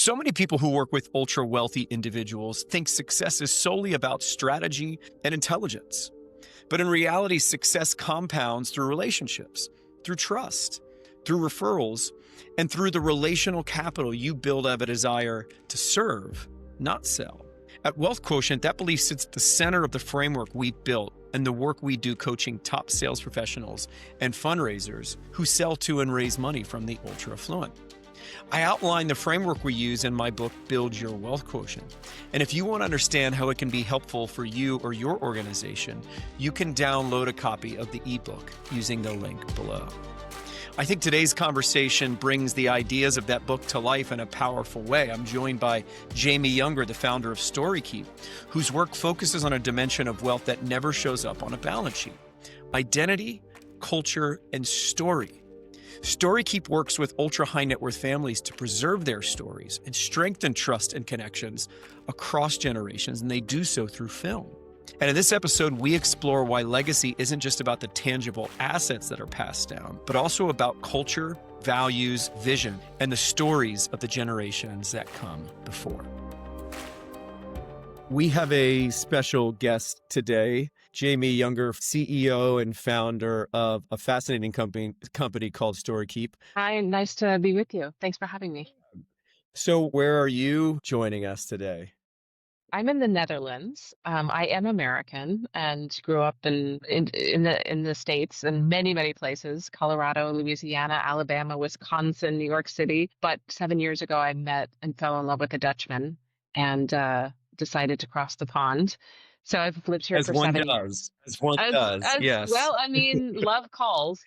So many people who work with ultra wealthy individuals think success is solely about strategy and intelligence. But in reality, success compounds through relationships, through trust, through referrals, and through the relational capital you build out of a desire to serve, not sell. At WealthQuotient, that belief sits at the center of the framework we've built and the work we do coaching top sales professionals and fundraisers who sell to and raise money from the ultra affluent. I outline the framework we use in my book, Build Your Wealth Quotient. And if you want to understand how it can be helpful for you or your organization, you can download a copy of the ebook using the link below. I think today's conversation brings the ideas of that book to life in a powerful way. I'm joined by Jamie Yuenger, the founder of StoryKeep, whose work focuses on a dimension of wealth that never shows up on a balance sheet: identity, culture, and story. StoryKeep works with ultra-high net worth families to preserve their stories and strengthen trust and connections across generations, and they do so through film. And in this episode, we explore why legacy isn't just about the tangible assets that are passed down, but also about culture, values, vision, and the stories of the generations that come before. We have a special guest today, Jamie Yuenger, CEO and founder of a fascinating company called StoryKeep. Hi, nice to be with you. Thanks for having me. So where are you joining us today? I'm in the Netherlands. I am American and grew up in the States in many places: Colorado, Louisiana, Alabama, Wisconsin, New York City. But 7 years ago, I met and fell in love with a Dutchman and decided to cross the pond. So I've lived here As for one 7 years. does, as one does, As yes. well, I mean, love calls.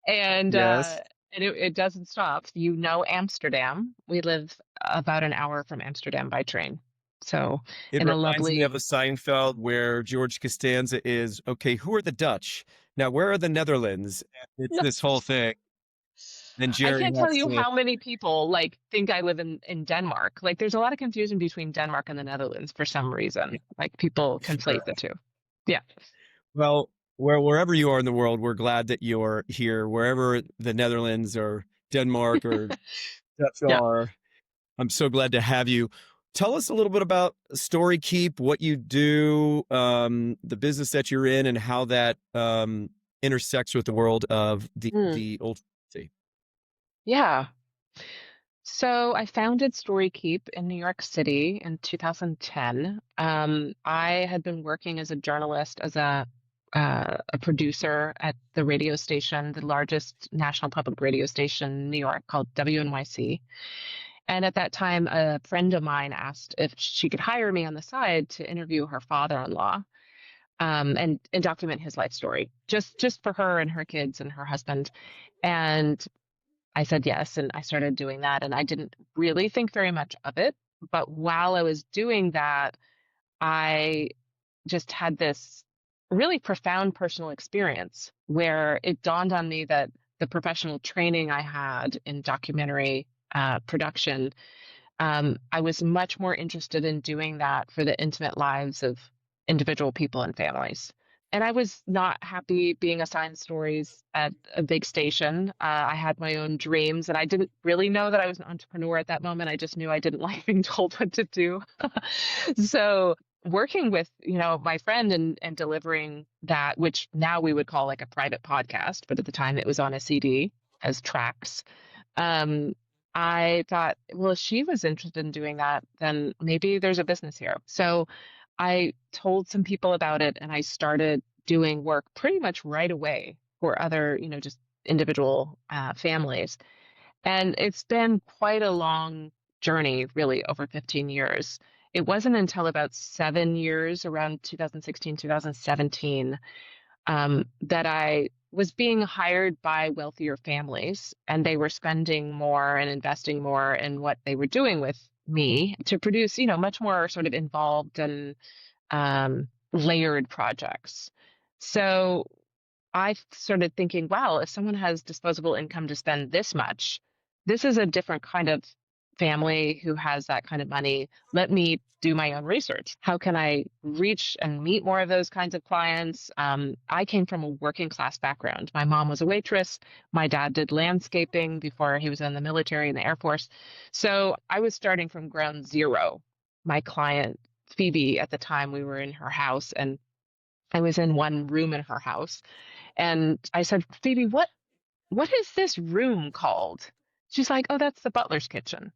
And Yes. it doesn't stop. You know, Amsterdam. We live about an hour from Amsterdam by train. So It in a reminds me of lovely, a Seinfeld where George Costanza is, okay, who are the Dutch? Now, where are the Netherlands? It's this whole thing. Then I Jerry can't tell has you to, how many people like think I live in Denmark. Like there's a lot of confusion between Denmark and the Netherlands for some reason. Like people conflate sure. the two. Yeah. Well, wherever you are in the world, we're glad that you're here. Wherever the Netherlands or Denmark or Dutch Yeah. are, I'm so glad to have you. Tell us a little bit about StoryKeep, what you do, the business that you're in, and how that intersects with the world of Mm, the old. See. yeah. So I founded StoryKeep in New York City in 2010. I had been working as a journalist, as a producer at the radio station, the largest national public radio station in New York called WNYC. And at that time, a friend of mine asked if she could hire me on the side to interview her father-in-law, and document his life story, just for her and her kids and her husband. And I said yes, and I started doing that, and I didn't really think very much of it. But while I was doing that, I just had this really profound personal experience where it dawned on me that the professional training I had in documentary production, I was much more interested in doing that for the intimate lives of individual people and families. And I was not happy being assigned stories at a big station. I had my own dreams, and I didn't really know that I was an entrepreneur at that moment. I just knew I didn't like being told what to do. So working with, my friend and delivering that, which now we would call like a private podcast, but at the time it was on a CD as tracks. Um, I thought, well, if she was interested in doing that, then maybe there's a business here. So I told some people about it, and I started doing work pretty much right away for other, just individual families. And it's been quite a long journey, really, over 15 years. It wasn't until about 7 years, around 2016, 2017, that I was being hired by wealthier families, and they were spending more and investing more in what they were doing with me to produce, much more sort of involved and layered projects. So I started thinking, wow, if someone has disposable income to spend this much, this is a different kind of family who has that kind of money, let me do my own research. How can I reach and meet more of those kinds of clients? I came from a working class background. My mom was a waitress. My dad did landscaping before he was in the military and the Air Force. So I was starting from ground zero. My client, Phoebe, at the time, we were in her house and I was in one room in her house. And I said, Phoebe, what is this room called? She's like, oh, that's the butler's kitchen.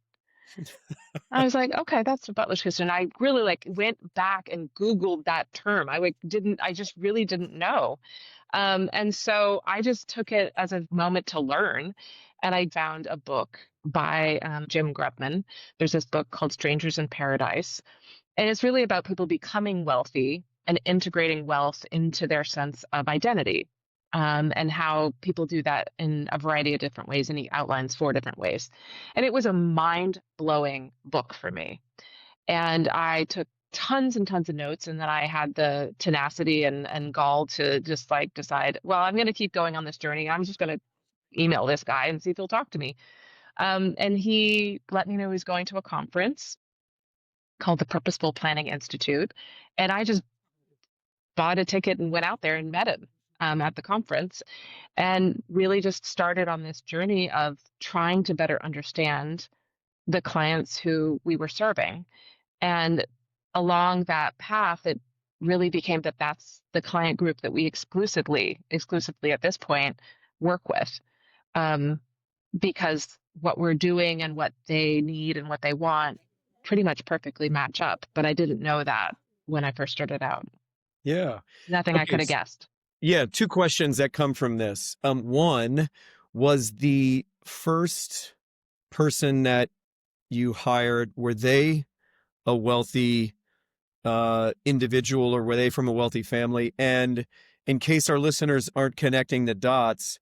I was like, okay, that's the butler's kitchen. I really like went back and Googled that term. I just really didn't know. And so I just took it as a moment to learn. And I found a book by Jim Grubman. There's this book called Strangers in Paradise. And it's really about people becoming wealthy and integrating wealth into their sense of identity, and how people do that in a variety of different ways. And he outlines 4 different ways. And it was a mind blowing book for me. And I took tons and tons of notes. And then I had the tenacity and gall to just like decide, well, I'm going to keep going on this journey. I'm just going to email this guy and see if he'll talk to me. And he let me know he was going to a conference called the Purposeful Planning Institute. And I just bought a ticket and went out there and met him at the conference and really just started on this journey of trying to better understand the clients who we were serving. And along that path, it really became that that's the client group that we exclusively at this point work with. Because what we're doing and what they need and what they want pretty much perfectly match up. But I didn't know that when I first started out. Yeah. Nothing I Okay. could have guessed. Yeah. 2 questions that come from this. One, was the first person that you hired, were they a wealthy individual, or were they from a wealthy family? And in case our listeners aren't connecting the dots,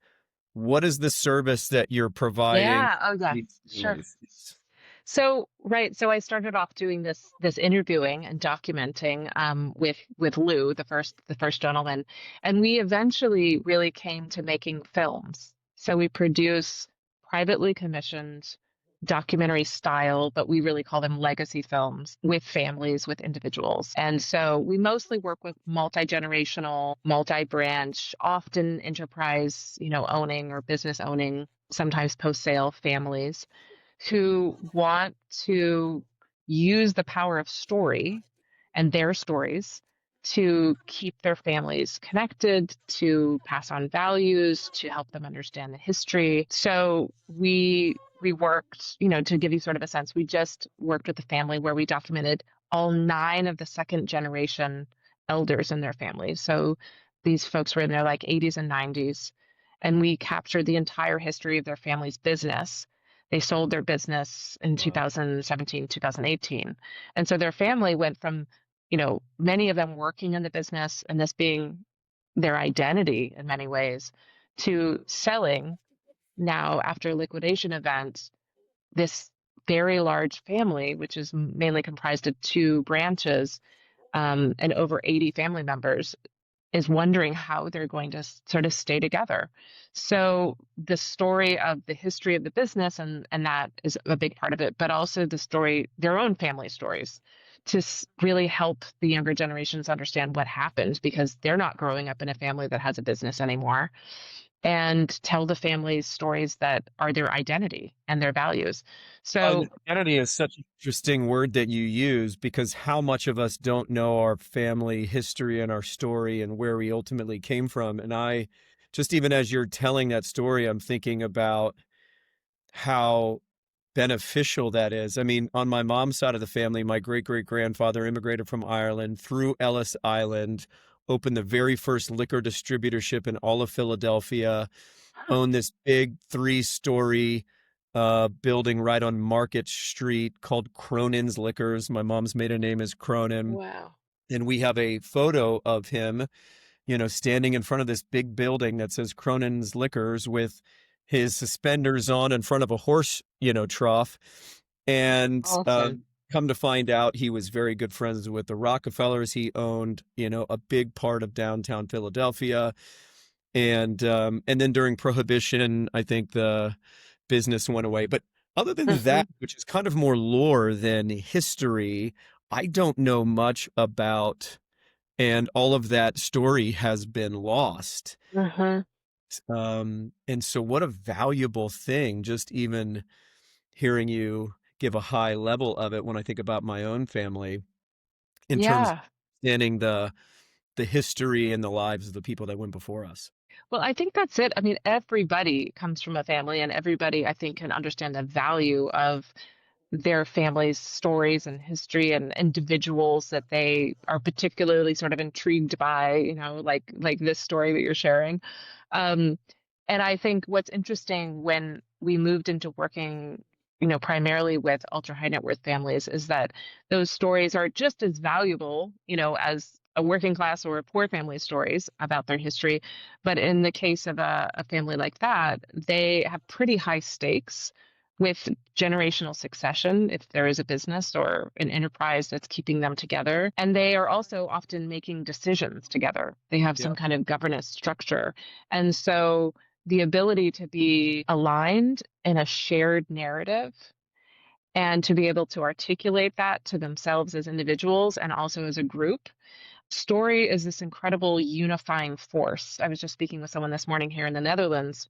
what is the service that you're providing Yeah. Oh, yeah. these Sure. families? So right, so I started off doing this interviewing and documenting with Lou, the first gentleman, and we eventually really came to making films. So we produce privately commissioned documentary style, but we really call them legacy films with families, with individuals. And so we mostly work with multi-generational, multi-branch, often enterprise, owning or business owning, sometimes post-sale families who want to use the power of story and their stories to keep their families connected, to pass on values, to help them understand the history. So we worked, to give you sort of a sense, we just worked with a family where we documented all 9 of the second generation elders in their families. So these folks were in their like 80s and 90s, and we captured the entire history of their family's business. They sold their business in Wow. 2017, 2018. And so their family went from, many of them working in the business and this being their identity in many ways, to selling now after a liquidation event, this very large family, which is mainly comprised of 2 branches, and over 80 family members, is wondering how they're going to sort of stay together. So the story of the history of the business and that is a big part of it, but also the story, their own family stories, to really help the younger generations understand what happened because they're not growing up in a family that has a business anymore, and tell the families stories that are their identity and their values. So Identity is such an interesting word that you use, because how much of us don't know our family history and our story and where we ultimately came from. And I just, even as you're telling that story, I'm thinking about how beneficial that is. I mean, on my mom's side of the family, my great-great-grandfather immigrated from Ireland through Ellis Island, opened the very first liquor distributorship in all of Philadelphia, owned this big 3-story building right on Market Street called Cronin's Liquors. My mom's maiden name is Cronin. wow. And we have a photo of him, standing in front of this big building that says Cronin's Liquors with his suspenders on in front of a horse, trough. And Awesome. come to find out, he was very good friends with the Rockefellers. He owned, a big part of downtown Philadelphia. And then during Prohibition, I think the business went away. But Other than Hmm. that, which is kind of more lore than history, I don't know much about, and all of that story has been lost. Hmm. And so what a valuable thing, just even hearing you give a high level of it when I think about my own family in terms of Yeah. understanding the history and the lives of the people that went before us. Well, I think that's it. I mean, everybody comes from a family, and everybody, I think, can understand the value of their family's stories and history and individuals that they are particularly sort of intrigued by, like this story that you're sharing. Um, and I think what's interesting when we moved into working, primarily with ultra high net worth families is that those stories are just as valuable, as a working class or a poor family stories about their history. But in the case of a family like that, they have pretty high stakes with generational succession if there is a business or an enterprise that's keeping them together. And they are also often making decisions together. They have Yeah. some kind of governance structure. And so the ability to be aligned in a shared narrative and to be able to articulate that to themselves as individuals and also as a group. Story is this incredible unifying force. I was just speaking with someone this morning here in the Netherlands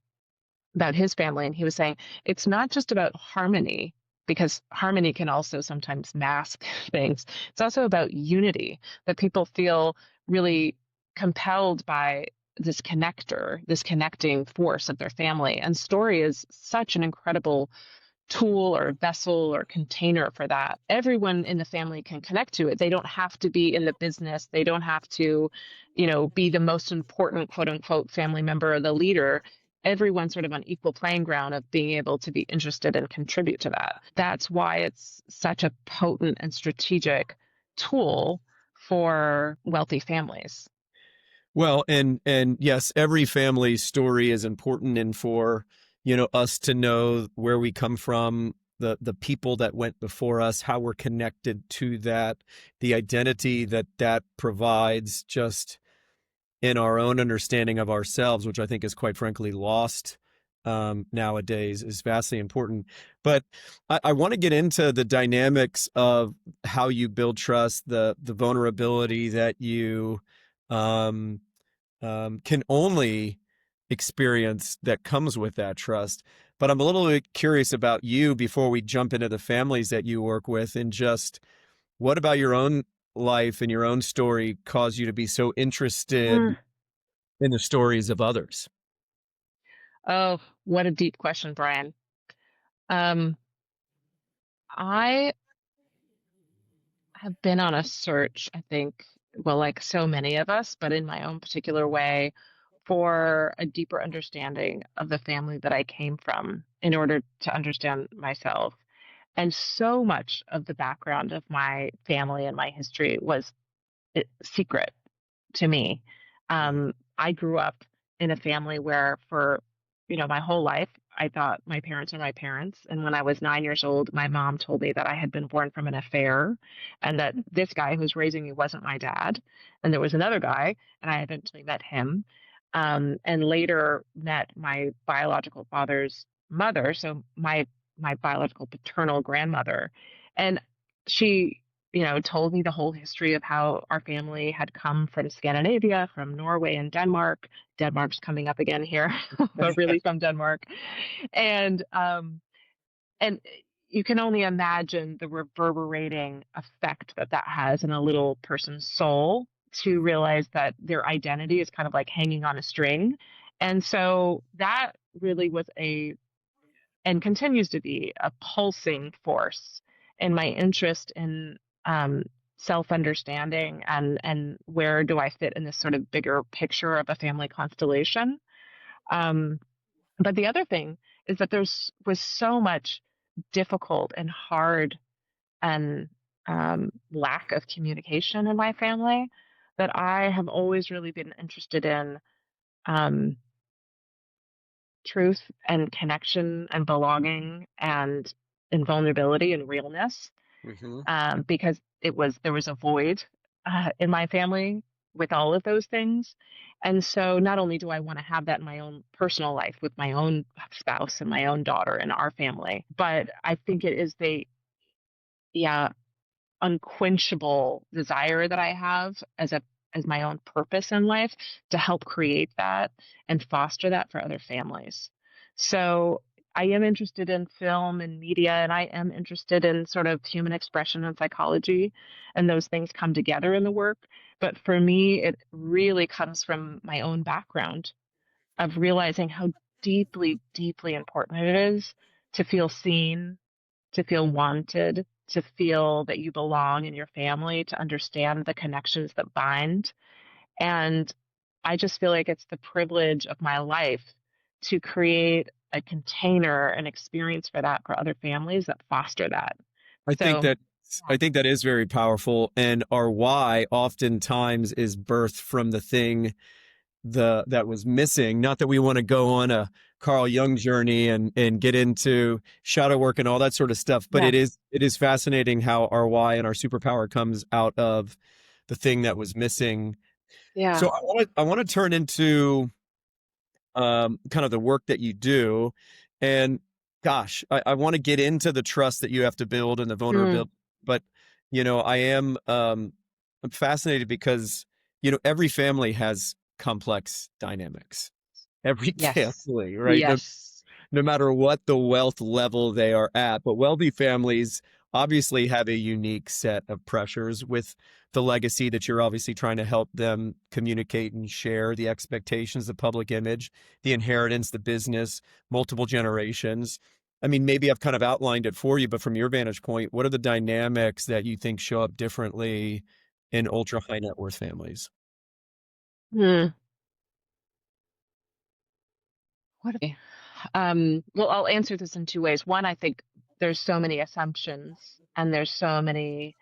about his family, and he was saying it's not just about harmony, because harmony can also sometimes mask things. It's also about unity, that people feel really compelled by this connector, this connecting force of their family. And story is such an incredible tool or vessel or container for that. Everyone in the family can connect to it. They don't have to be in the business. They don't have to, be the most important quote unquote family member or the leader. Everyone's sort of on equal playing ground of being able to be interested and contribute to that. That's why it's such a potent and strategic tool for wealthy families. Well, and yes, every family story is important, and for, us to know where we come from, the people that went before us, how we're connected to that, the identity that that provides just in our own understanding of ourselves, which I think is quite frankly lost nowadays, is vastly important. But I want to get into the dynamics of how you build trust, the vulnerability that you um, can only experience that comes with that trust. But I'm a little bit curious about you before we jump into the families that you work with, and just what about your own life and your own story caused you to be so interested Mm. in the stories of others? Oh, what a deep question, Brian. Um, I have been on a search, I think, well, like so many of us, but in my own particular way, for a deeper understanding of the family that I came from in order to understand myself. And so much of the background of my family and my history was secret to me. I grew up in a family where for, my whole life, I thought my parents are my parents. And when I was 9 years old, my mom told me that I had been born from an affair and that this guy who's raising me wasn't my dad. And there was another guy, and I eventually met him. And later met my biological father's mother, so my biological paternal grandmother. And she told me the whole history of how our family had come from Scandinavia, from Norway and Denmark. Denmark's coming up again here, but really from Denmark. And you can only imagine the reverberating effect that that has in a little person's soul to realize that their identity is kind of like hanging on a string. And so that really was and continues to be a pulsing force in my interest in um, self-understanding and where do I fit in this sort of bigger picture of a family constellation. Um, but the other thing is that there's was so much difficult and hard and lack of communication in my family that I have always really been interested in um, truth and connection and belonging and vulnerability and realness, Hmm. because there was a void in my family. with all of those things. And so not only do I want to have that in my own personal life with my own spouse and my own daughter and our family, but I think it is the yeah, unquenchable desire that I have as my own purpose in life to help create that and foster that for other families. So I am interested in film and media, and I am interested in sort of human expression and psychology, and those things come together in the work. But for me, it really comes from my own background of realizing how deeply, deeply important it is to feel seen, to feel wanted, to feel that you belong in your family, to understand the connections that bind. And I just feel like it's the privilege of my life to create a container, an experience for that for other families that foster that. I think So, that I think that is very powerful, and our why oftentimes is birthed from the thing that was missing. Not that we want to go on a Carl Jung journey and get into shadow work and all that sort of stuff, but yes, it is fascinating how our why and our superpower comes out of the thing that was missing. yeah. So I want to turn into kind of the work that you do. And gosh, I want to get into the trust that you have to build and the Mm, vulnerability. But, I am I'm fascinated because, every family has complex dynamics. Every yes, family, right? yes. No matter what the wealth level they are at. But wealthy families obviously have a unique set of pressures with the legacy that you're obviously trying to help them communicate and share, the expectations, the public image, the inheritance, the business, multiple generations. I mean, maybe I've kind of outlined it for you, but from your vantage point, what are the dynamics that you think show up differently in ultra high net worth families? Mm. What? Well, I'll answer this in two ways. One, I think there's so many assumptions and there's so many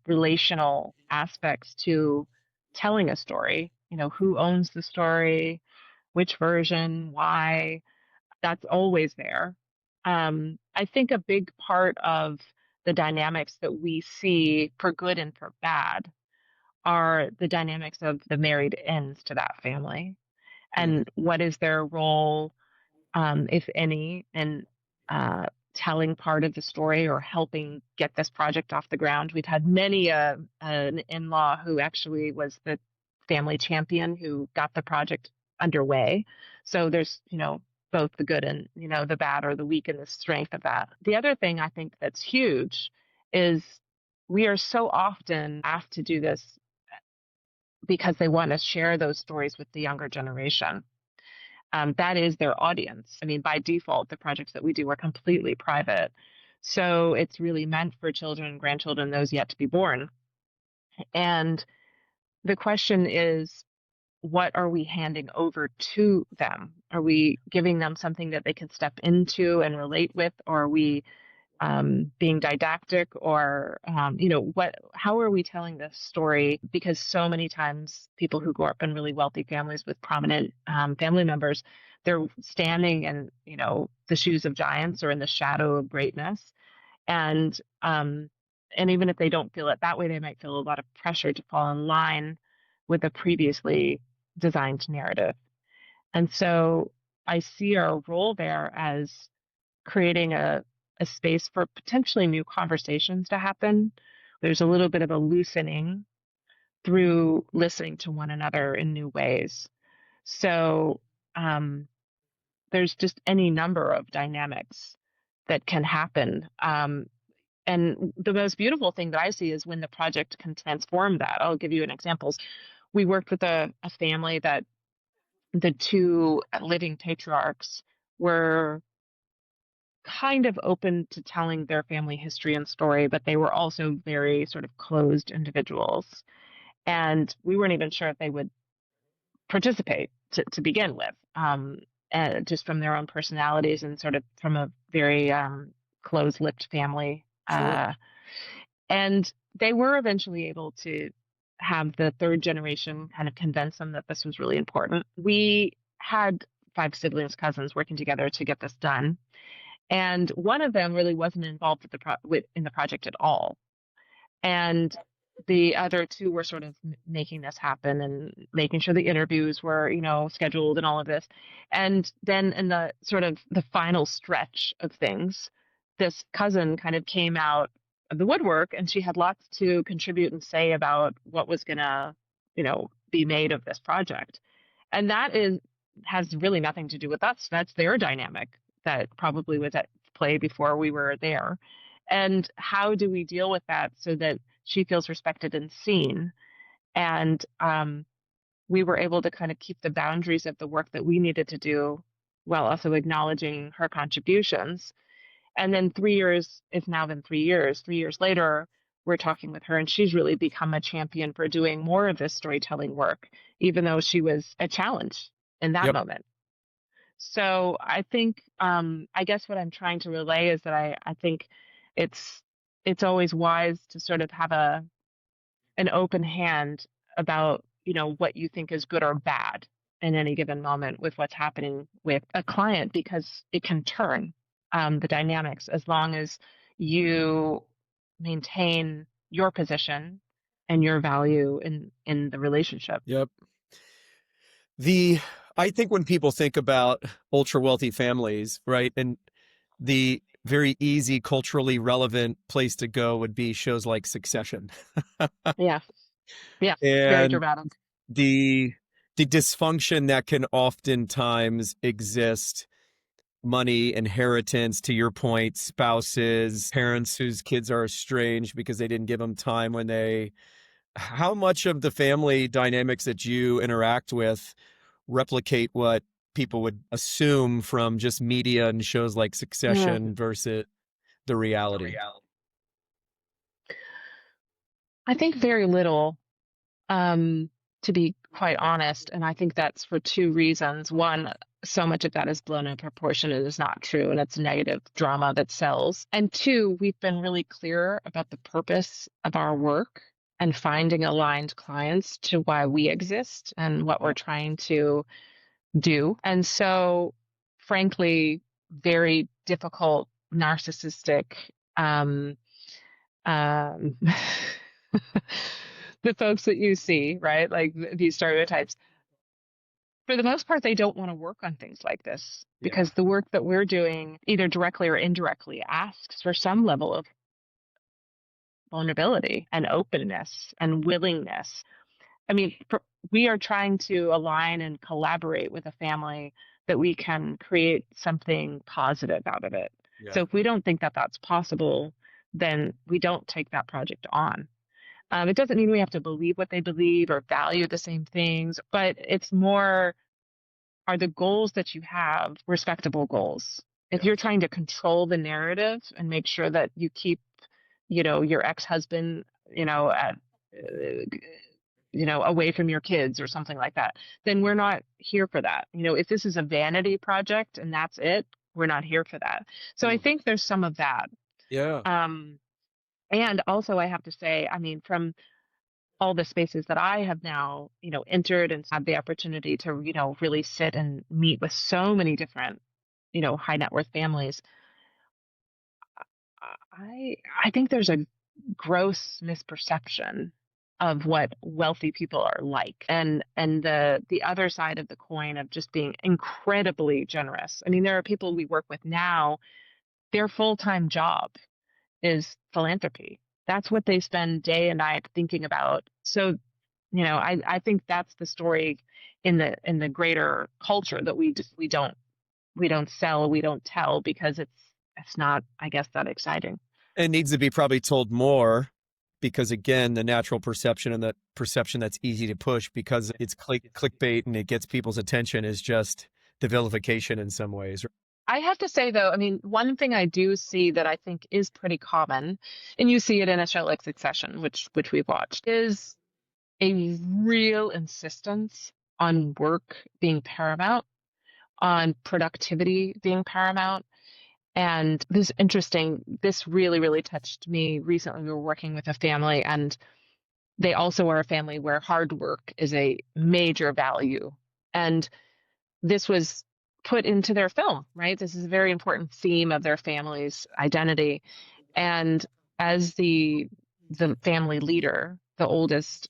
relational aspects to telling a story. You know, who owns the story, which version, why, that's always there. I think a big part of the dynamics that we see for good and for bad are the dynamics of the married ends to that family Mm, and what is their role, if any, in telling part of the story or helping get this project off the ground. We've had many an in-law who actually was the family champion who got the project underway. So there's, both the good and, the bad or the weak and the strength of that. The other thing I think that's huge is we are so often asked to do this because they want to share those stories with the younger generation. That is their audience. I mean, by default, the projects that we do are completely private. So it's really meant for children, grandchildren, those yet to be born. And the question is, what are we handing over to them? Are we giving them something that they can step into and relate with? Or are we being didactic or how are we telling this story, because so many times people who grow up in really wealthy families with prominent family members, they're standing in the shoes of giants or in the shadow of greatness, and and even if they don't feel it that way, they might feel a lot of pressure to fall in line with a previously designed narrative. And so I see our role there as creating a space for potentially new conversations to happen. There's a little bit of a loosening through listening to one another in new ways. So um, there's just any number of dynamics that can happen. And the most beautiful thing that I see is when the project can transform that. I'll give you an example. We worked with a family that the two living patriarchs were kind of open to telling their family history and story, but they were also very sort of closed individuals. And we weren't even sure if they would participate to begin with, just from their own personalities and sort of from a very closed lipped family. sure. And they were eventually able to have the third generation kind of convince them that this was really important. We had five siblings, cousins working together to get this done. And one of them really wasn't involved in the project at all. And the other two were sort of making this happen and making sure the interviews were, scheduled and all of this. And then in the sort of the final stretch of things, this cousin kind of came out of the woodwork, and she had lots to contribute and say about what was gonna, be made of this project. And that has really nothing to do with us. That's their dynamic that probably was at play before we were there. And how do we deal with that so that she feels respected and seen? And we were able to kind of keep the boundaries of the work that we needed to do while also acknowledging her contributions. And then 3 years, it's now been 3 years. 3 years later, we're talking with her, and she's really become a champion for doing more of this storytelling work, even though she was a challenge in that Yep. moment. So I think, I guess what I'm trying to relay is that I think it's it's always wise to sort of have an open hand about, what you think is good or bad in any given moment with what's happening with a client, because it can turn the dynamics as long as you maintain your position and your value in the relationship. Yep. I think when people think about ultra wealthy families, right, and the very easy, culturally relevant place to go would be shows like Succession. Yeah. Yeah. Very And dramatic. the dysfunction that can oftentimes exist, money, inheritance, to your point, spouses, parents whose kids are estranged because they didn't give them time when they, how much of the family dynamics that you interact with replicate what people would assume from just media and shows like Mm. Succession versus the reality? I think very little, um, to be quite honest. And I think that's for two reasons. One, so much of that is blown out of proportion and is not true, and it's negative drama that sells. And two, we've been really clear about the purpose of our work and finding aligned clients to why we exist and what we're trying to do. And so, frankly, very difficult, narcissistic, um, um, the folks that you see, right? Like these stereotypes, for the most part, they don't want to work on things like this because the work that we're doing, either directly or indirectly, asks for some level of vulnerability and openness and willingness. I mean, we are trying to align and collaborate with a family that we can create something positive out of it. Yeah. So if we don't think that that's possible, then we don't take that project on. It doesn't mean we have to believe what they believe or value the same things, but it's more, are the goals that you have respectable goals? If you're trying to control the narrative and make sure that you keep, your ex-husband, at, away from your kids or something like that, then we're not here for that. If this is a vanity project and that's it, we're not here for that. So I think there's some of that. Yeah. And also I have to say, I mean, from all the spaces that I have now, entered and had the opportunity to, really sit and meet with so many different, high net worth families, I think there's a gross misperception of what wealthy people are like, and the other side of the coin of just being incredibly generous. I mean, there are people we work with now, their full-time job is philanthropy. That's what they spend day and night thinking about. So, I think that's the story in the greater culture that we don't sell, we don't tell, because it's not, I guess, that exciting. It needs to be probably told more because, again, the natural perception and the perception that's easy to push because it's clickbait and it gets people's attention is just the vilification in some ways. I have to say, though, I mean, one thing I do see that I think is pretty common, and you see it in a show like Succession, which we've watched, is a real insistence on work being paramount, on productivity being paramount. And this is interesting. This really, really touched me recently. We were working with a family, and they also are a family where hard work is a major value. And this was put into their film, right? This is a very important theme of their family's identity. And as the family leader, the oldest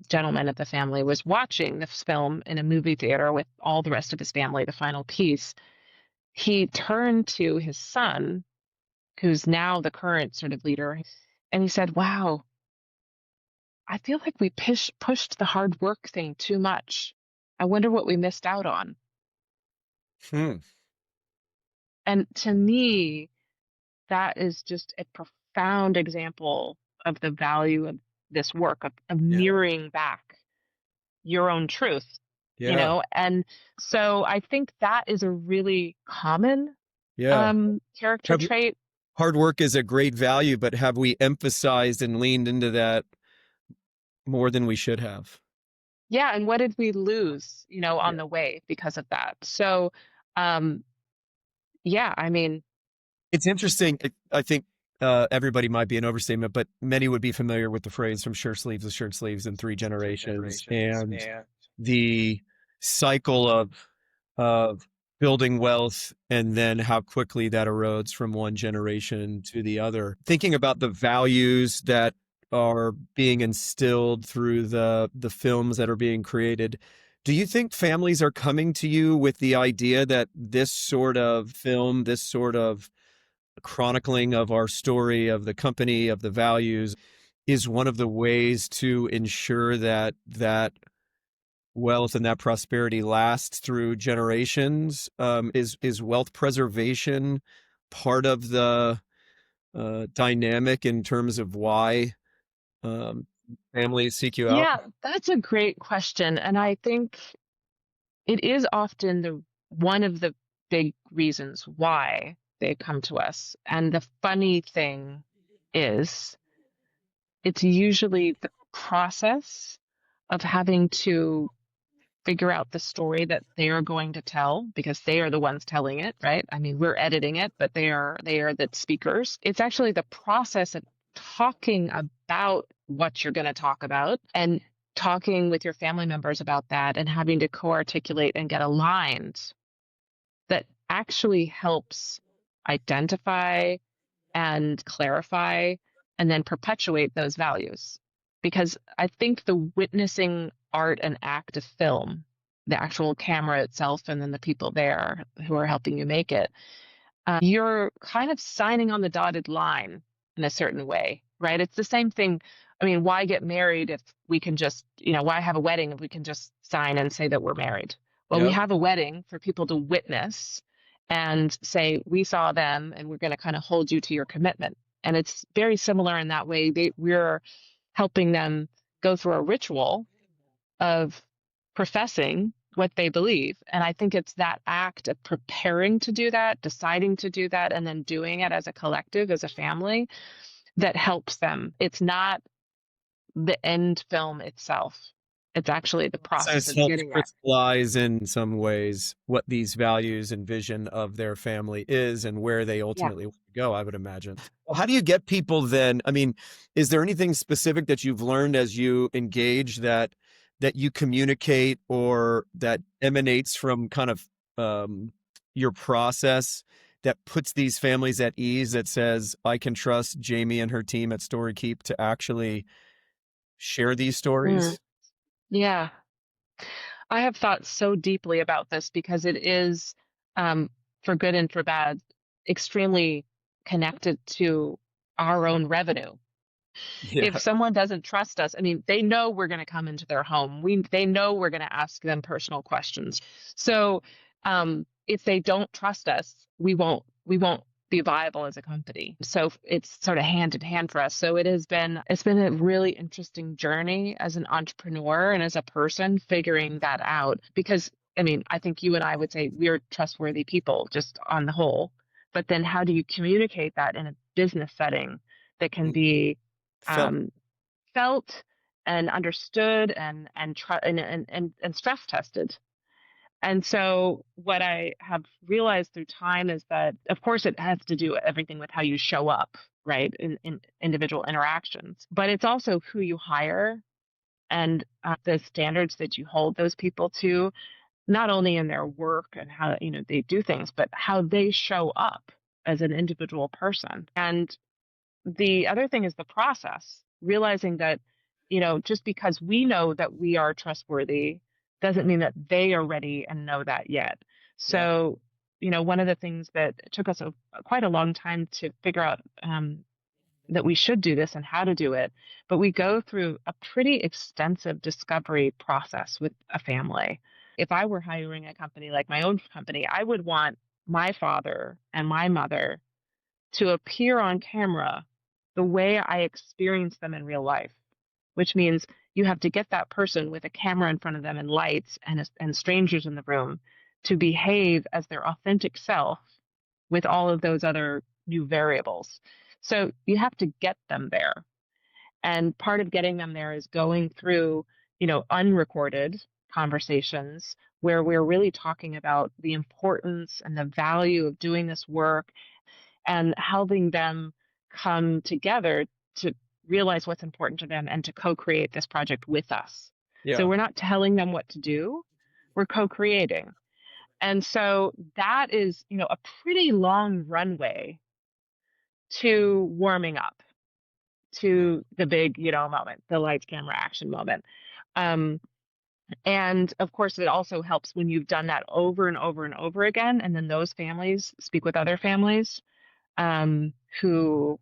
gentleman of the family, was watching this film in a movie theater with all the rest of his family, the final piece, he turned to his son, who's now the current sort of leader, and he said, "Wow, I feel like we pushed the hard work thing too much. I wonder what we missed out on." Hmm. And to me, that is just a profound example of the value of this work, of Yeah. mirroring back your own truth, Yeah. And so I think that is a really common Yeah. character Have trait. hard work is a great value, but have we emphasized and leaned into that more than we should have? Yeah, and what did we lose, Yeah. on the way because of that? So, um, yeah, I mean, It's interesting. I think everybody might be an overstatement, but many would be familiar with the phrase from shirt sleeves to shirt sleeves in three generations, and the cycle of building wealth and then how quickly that erodes from one generation to the other. Thinking about the values that are being instilled through the films that are being created, do you think families are coming to you with the idea that this sort of film, this sort of chronicling of our story, of the company, of the values, is one of the ways to ensure that wealth and that prosperity lasts through generations? Is wealth preservation part of the dynamic in terms of why um, families seek you out? yeah, that's a great question. And I think it is often the one of the big reasons why they come to us. And the funny thing is, it's usually the process of having to figure out the story that they are going to tell because they are the ones telling it, right? I mean, we're editing it, but they are the speakers. It's actually the process of talking about what you're going to talk about and talking with your family members about that and having to co-articulate and get aligned that actually helps identify and clarify and then perpetuate those values. Because I think the witnessing art and act of film, the actual camera itself, and then the people there who are helping you make it, you're kind of signing on the dotted line in a certain way, right? It's the same thing. I mean, why get married if we can just, why have a wedding if we can just sign and say that we're married? Well, we Yep. have a wedding for people to witness and say, we saw them and we're going to kind of hold you to your commitment. And it's very similar in that way. We're helping them go through a ritual of professing what they believe. And I think it's that act of preparing to do that, deciding to do that, and then doing it as a collective, as a family, that helps them. It's not the end film itself, it's actually the process Process of helps getting it. crystallize in some ways what these values and vision of their family is and where they Yeah. ultimately want to go, I would imagine. Well, how do you get people then? I mean, is there anything specific that you've learned as you engage that you communicate or that emanates from kind of your process that puts these families at ease, that says, I can trust Jamie and her team at StoryKeep to actually share these Mm, stories? yeah. I have thought so deeply about this because it is, for good and for bad, extremely connected to our own revenue. If Yeah. someone doesn't trust us, I mean, they know we're going to come into their home. They know we're going to ask them personal questions. So, if they don't trust us, we won't be viable as a company. So it's sort of hand in hand for us. So it's been a really interesting journey as an entrepreneur and as a person figuring that out because I mean, I think you and I would say we're trustworthy people just on the whole. But then how do you communicate that in a business setting that can be Felt. um, felt and understood and stress tested. And so what I have realized through time is that of course it has to do everything with how you show up, right, in individual interactions, but it's also who you hire and the standards that you hold those people to, not only in their work and how they do things, but how they show up as an individual person. And the other thing is the process, realizing that just because we know that we are trustworthy doesn't mean that they are ready and know that yet. Yeah. So, one of the things that took us quite a long time to figure out that we should do this and how to do it, but we go through a pretty extensive discovery process with a family. If I were hiring a company like my own company, I would want my father and my mother to appear on camera the way I experience them in real life, which means you have to get that person with a camera in front of them and lights and strangers in the room to behave as their authentic self with all of those other new variables. So you have to get them there. And part of getting them there is going through, unrecorded conversations where we're really talking about the importance and the value of doing this work and helping them come together to realize what's important to them and to co-create this project with us. So Yeah. we're not telling them what to do, we're co-creating. And so that is, a pretty long runway to warming up to the big, moment, the lights, camera, action moment. Um, and of course, it also helps when you've done that over and over and over again. And then those families speak with other families who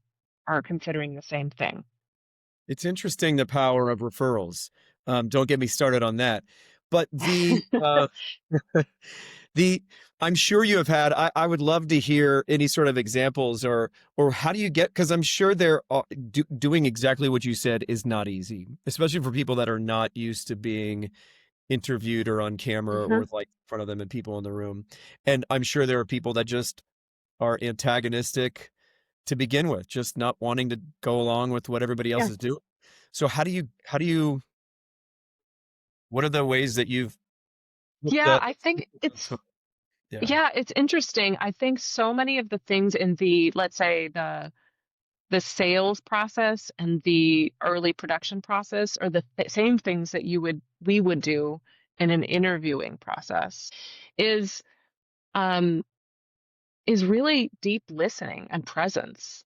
are considering the same thing. It's interesting, the power of referrals. Don't get me started on that. But the I'm sure you have had, I would love to hear any sort of examples, or how do you get, because I'm sure they're doing exactly what you said is not easy, especially for people that are not used to being interviewed or on camera Hmm. or like in front of them and people in the room. And I'm sure there are people that just are antagonistic to begin with, just not wanting to go along with what everybody else Yeah. is doing. So what are the ways that you've put Yeah, I think yeah, it's interesting. I think so many of the things in the, let's say, the sales process and the early production process are the same things that we would do in an interviewing process is um is really deep listening and presence.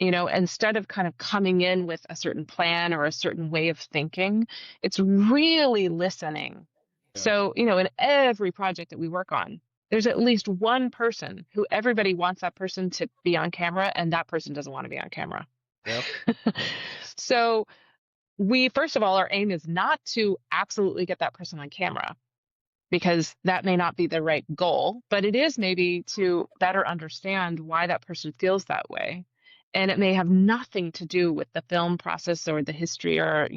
Instead of kind of coming in with a certain plan or a certain way of thinking, it's really listening. yeah, So, in every project that we work on, there's at least one person who everybody wants that person to be on camera, and that person doesn't want to be on camera. yep, So, first of all, our aim is not to absolutely get that person on camera because that may not be the right goal, but it is maybe to better understand why that person feels that way. And it may have nothing to do with the film process or the history or,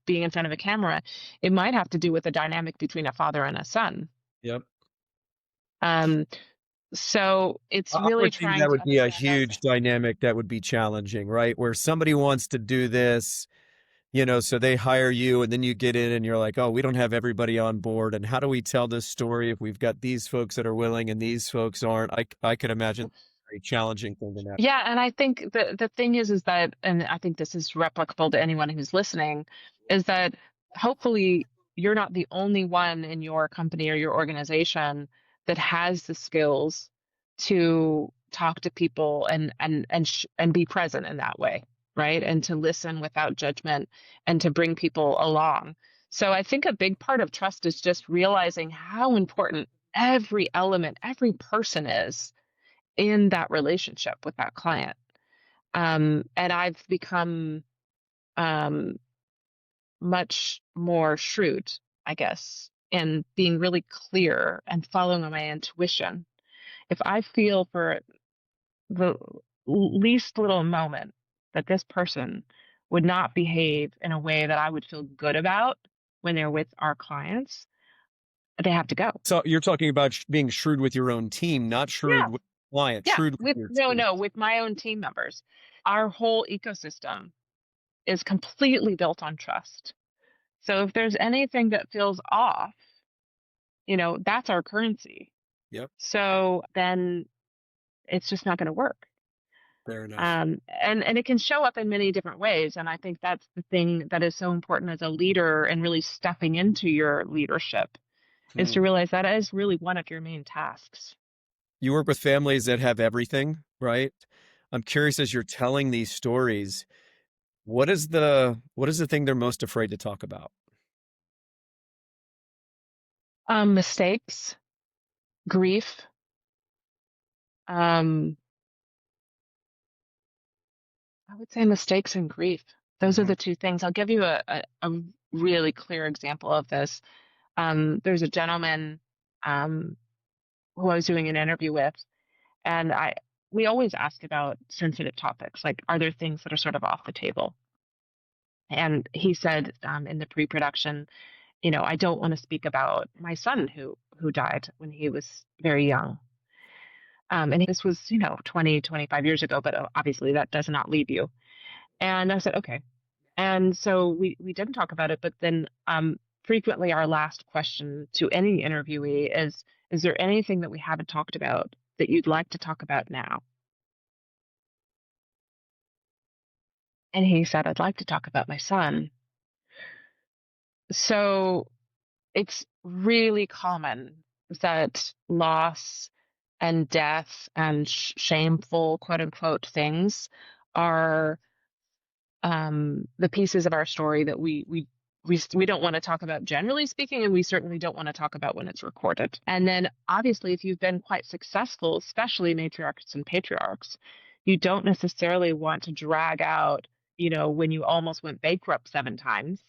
being in front of a camera. It might have to do with the dynamic between a father and a son. yep. Um, so it's I really would think that trying to would be a understand those huge things. dynamic that would be challenging, right? Where somebody wants to do this, so they hire you and then you get in and you're like, oh, we don't have everybody on board. And how do we tell this story if we've got these folks that are willing and these folks aren't? I could imagine a very challenging thing to navigate. Yeah, and I think the thing is that, and I think this is replicable to anyone who's listening, is that hopefully you're not the only one in your company or your organization that has the skills to talk to people and be present in that way, right? And to listen without judgment and to bring people along. So I think a big part of trust is just realizing how important every element, every person is in that relationship with that client. And I've become um, much more shrewd, I guess, in being really clear and following my intuition. If I feel for the least little moment that this person would not behave in a way that I would feel good about when they're with our clients, they have to go. So you're talking about being shrewd with your own team, not shrewd Yeah. with the client, Yeah. shrewd with your team. No, with my own team members. Our whole ecosystem is completely built on trust. So if there's anything that feels off, that's our currency. Yep. So then it's just not going to work. Fair enough. And it can show up in many different ways. And I think that's the thing that is so important as a leader and really stepping into your leadership is Hmm. to realize that is really one of your main tasks. You work with families that have everything, right? I'm curious, as you're telling these stories, What is the thing they're most afraid to talk about? Mistakes, grief. Um, I would say mistakes and grief. Those are Hmm. the two things. I'll give you a really clear example of this. There's a gentleman um, who I was doing an interview with, and we always ask about sensitive topics, like are there things that are sort of off the table? And he said in the pre-production, I don't want to speak about my son who died when he was very young. And this was, 20, 25 years ago, but obviously that does not leave you. And I said, okay. And so we didn't talk about it, but then frequently our last question to any interviewee is there anything that we haven't talked about that you'd like to talk about now? And he said, I'd like to talk about my son. So it's really common that loss and death and shameful, quote unquote, things are the pieces of our story that we don't want to talk about generally speaking, and we certainly don't want to talk about when it's recorded. And then obviously, if you've been quite successful, especially matriarchs and patriarchs, you don't necessarily want to drag out, when you almost went bankrupt 7 times.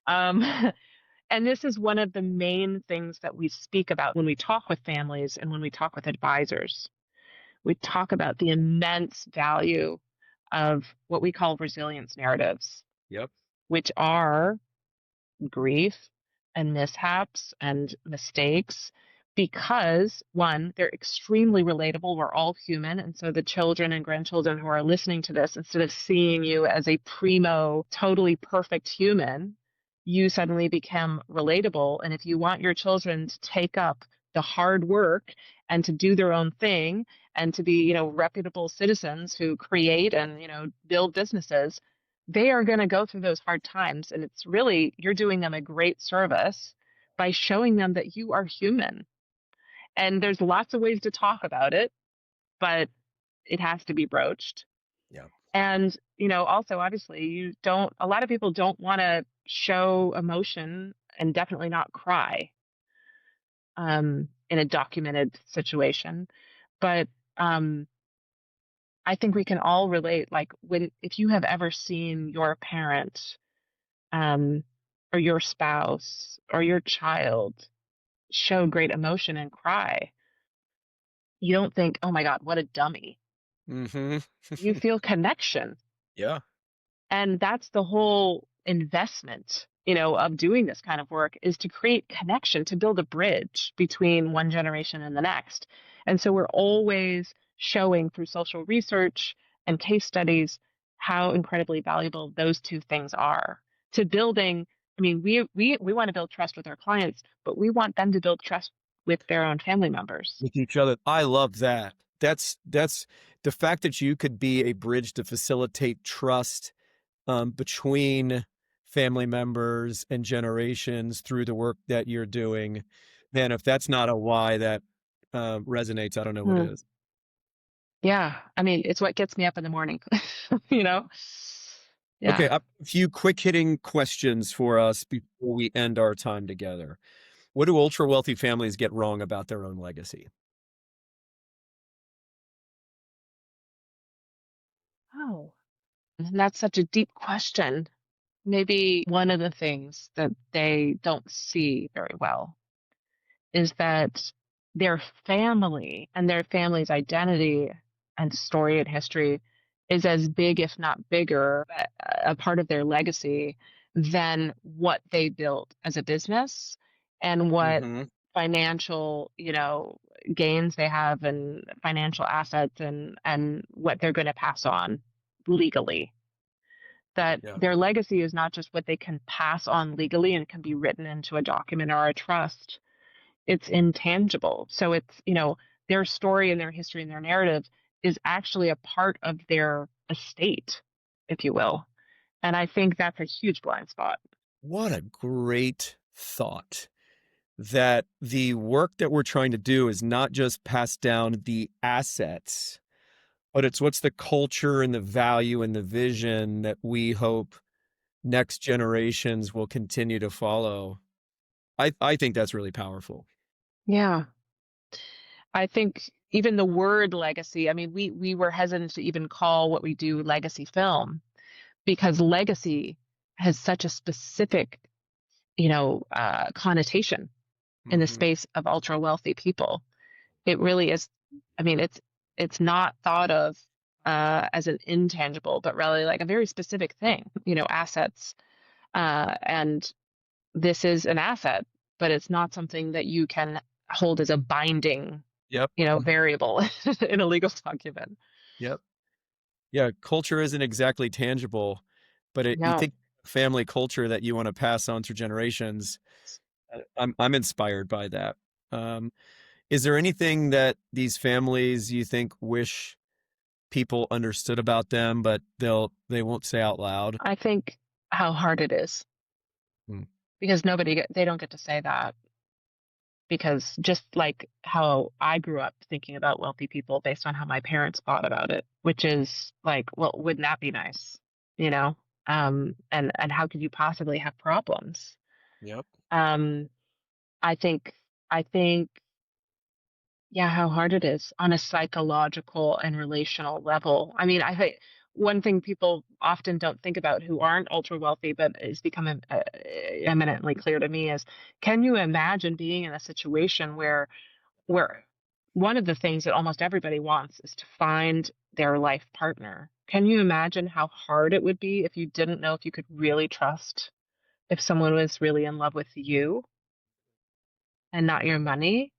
Um, and this is one of the main things that we speak about when we talk with families and when we talk with advisors. We talk about the immense value of what we call resilience narratives, Yep. which are grief and mishaps and mistakes because one, they're extremely relatable. We're all human. And so the children and grandchildren who are listening to this, instead of seeing you as a primo, totally perfect human, you suddenly become relatable. And if you want your children to take up the hard work and to do their own thing and to be, reputable citizens who create and, build businesses, they are going to go through those hard times. And it's really, you're doing them a great service by showing them that you are human. And there's lots of ways to talk about it, but it has to be broached. Yeah. And, also, obviously, a lot of people don't want to show emotion and definitely not cry in a documented situation. But I think we can all relate. Like, if you have ever seen your parent um, or your spouse or your child show great emotion and cry, you don't think, oh my God, what a dummy. Hmm. You feel connection. Yeah. And that's the whole investment, of doing this kind of work is to create connection, to build a bridge between one generation and the next. And so we're always showing through social research and case studies how incredibly valuable those two things are to building. I mean, we want to build trust with our clients, but we want them to build trust with their own family members. With each other. I love that. That's the fact that you could be a bridge to facilitate trust between family members and generations through the work that you're doing. Man, if that's not a why that resonates, I don't know what Hmm. is. Yeah. I mean, it's what gets me up in the morning, you know? Yeah. Okay, a few quick hitting questions for us before we end our time together. What do ultra wealthy families get wrong about their own legacy? Oh. And that's such a deep question. Maybe one of the things that they don't see very well is that their family and their family's identity and story and history is as big, if not bigger, a part of their legacy than what they built as a business and what Mm-hmm. financial, gains they have and financial assets and what they're going to pass on legally. That Yeah. their legacy is not just what they can pass on legally and can be written into a document or a trust. It's intangible. So it's, their story and their history and their narrative is actually a part of their estate, if you will. And I think that's a huge blind spot. What a great thought that the work that we're trying to do is not just pass down the assets but it's what's the culture and the value and the vision that we hope next generations will continue to follow. I think that's really powerful. Yeah. I think even the word legacy, I mean, we were hesitant to even call what we do legacy film because legacy has such a specific, connotation in the space of ultra wealthy people. It really is. I mean, it's not thought of as an intangible, but really like a very specific thing, assets. And this is an asset, but it's not something that you can hold as a binding, Yep. variable in a legal document. Yep. Yeah, culture isn't exactly tangible, but you No, think family culture that you want to pass on through generations. I'm inspired by that. Um, is there anything that these families you think wish people understood about them, but they won't say out loud? I think how hard it is Hmm. because they don't get to say that because just like how I grew up thinking about wealthy people based on how my parents thought about it, which is like, well, wouldn't that be nice? You know? And how could you possibly have problems? Yep. Um, I think, yeah, how hard it is on a psychological and relational level. I mean, I think one thing people often don't think about who aren't ultra wealthy, but it's become eminently clear to me is, can you imagine being in a situation where one of the things that almost everybody wants is to find their life partner? Can you imagine how hard it would be if you didn't know if you could really trust if someone was really in love with you and not your money?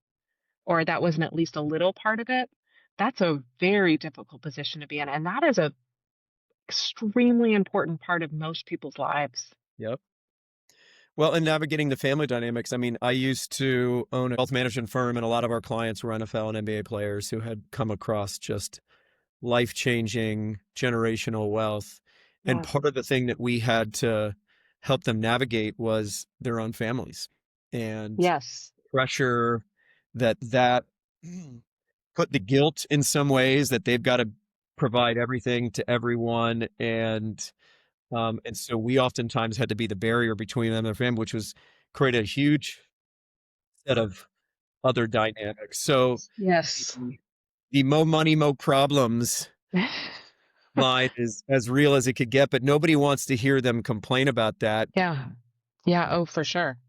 Or that wasn't at least a little part of it, that's a very difficult position to be in. And that is a extremely important part of most people's lives. Yep. Well, in navigating the family dynamics, I mean, I used to own a wealth management firm, and a lot of our clients were NFL and NBA players who had come across just life-changing generational wealth. And Yeah. part of the thing that we had to help them navigate was their own families and Yes. pressure that put the guilt in some ways that they've got to provide everything to everyone. And so we oftentimes had to be the barrier between them and their family, which was created a huge set of other dynamics. So Yes. the mo money, mo problems line is as real as it could get, but nobody wants to hear them complain about that. Yeah. Yeah. Oh, for sure.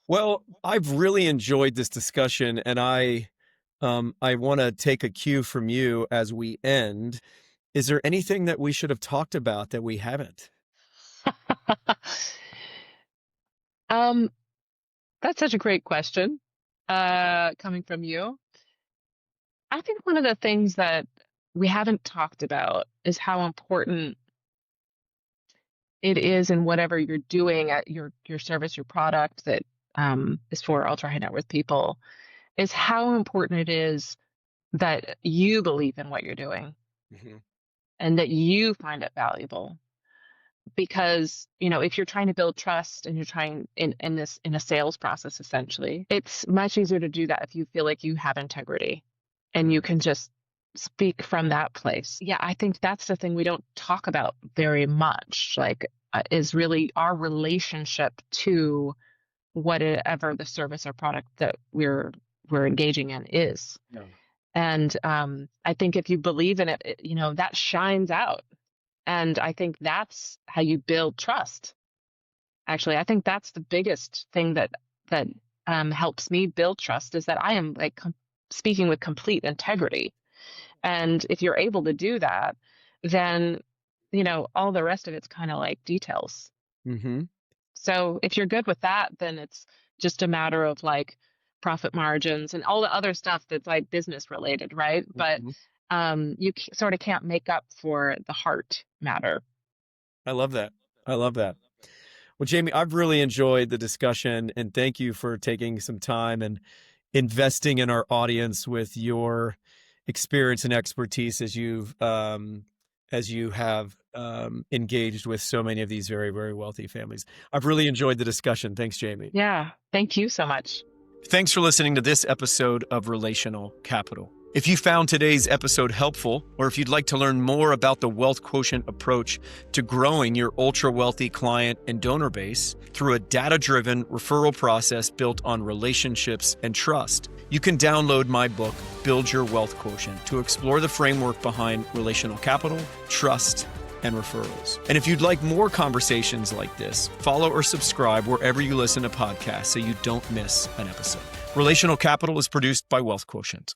Well, I've really enjoyed this discussion, and I want to take a cue from you as we end. Is there anything that we should have talked about that we haven't? um, that's such a great question. Coming from you. I think one of the things that we haven't talked about is how important it is in whatever you're doing at your service, your product that is for ultra high net worth people, is how important it is that you believe in what you're doing Mhm. and that you find it valuable. Because, if you're trying to build trust and you're trying in a sales process, essentially, it's much easier to do that if you feel like you have integrity and you can just speak from that place. Yeah, I think that's the thing we don't talk about very much, like, is really our relationship to whatever the service or product that we're engaging in is. Yeah. And I think if you believe in it, that shines out. And I think that's how you build trust. Actually, I think that's the biggest thing that helps me build trust is that I am like speaking with complete integrity. And if you're able to do that, then all the rest of it's kind of like details. Mhm. So if you're good with that, then it's just a matter of like profit margins and all the other stuff that's like business related, right? But Mhm. you sort of can't make up for the heart matter. I love that. I love that. Well, Jamie, I've really enjoyed the discussion, and thank you for taking some time and investing in our audience with your experience and expertise as you have engaged with so many of these very, very wealthy families. I've really enjoyed the discussion. Thanks, Jamie. Yeah. Thank you so much. Thanks for listening to this episode of Relational Capital. If you found today's episode helpful, or if you'd like to learn more about the Wealth Quotient approach to growing your ultra-wealthy client and donor base through a data-driven referral process built on relationships and trust, you can download my book, Build Your Wealth Quotient, to explore the framework behind relational capital, trust, and referrals. And if you'd like more conversations like this, follow or subscribe wherever you listen to podcasts so you don't miss an episode. Relational Capital is produced by Wealth Quotient.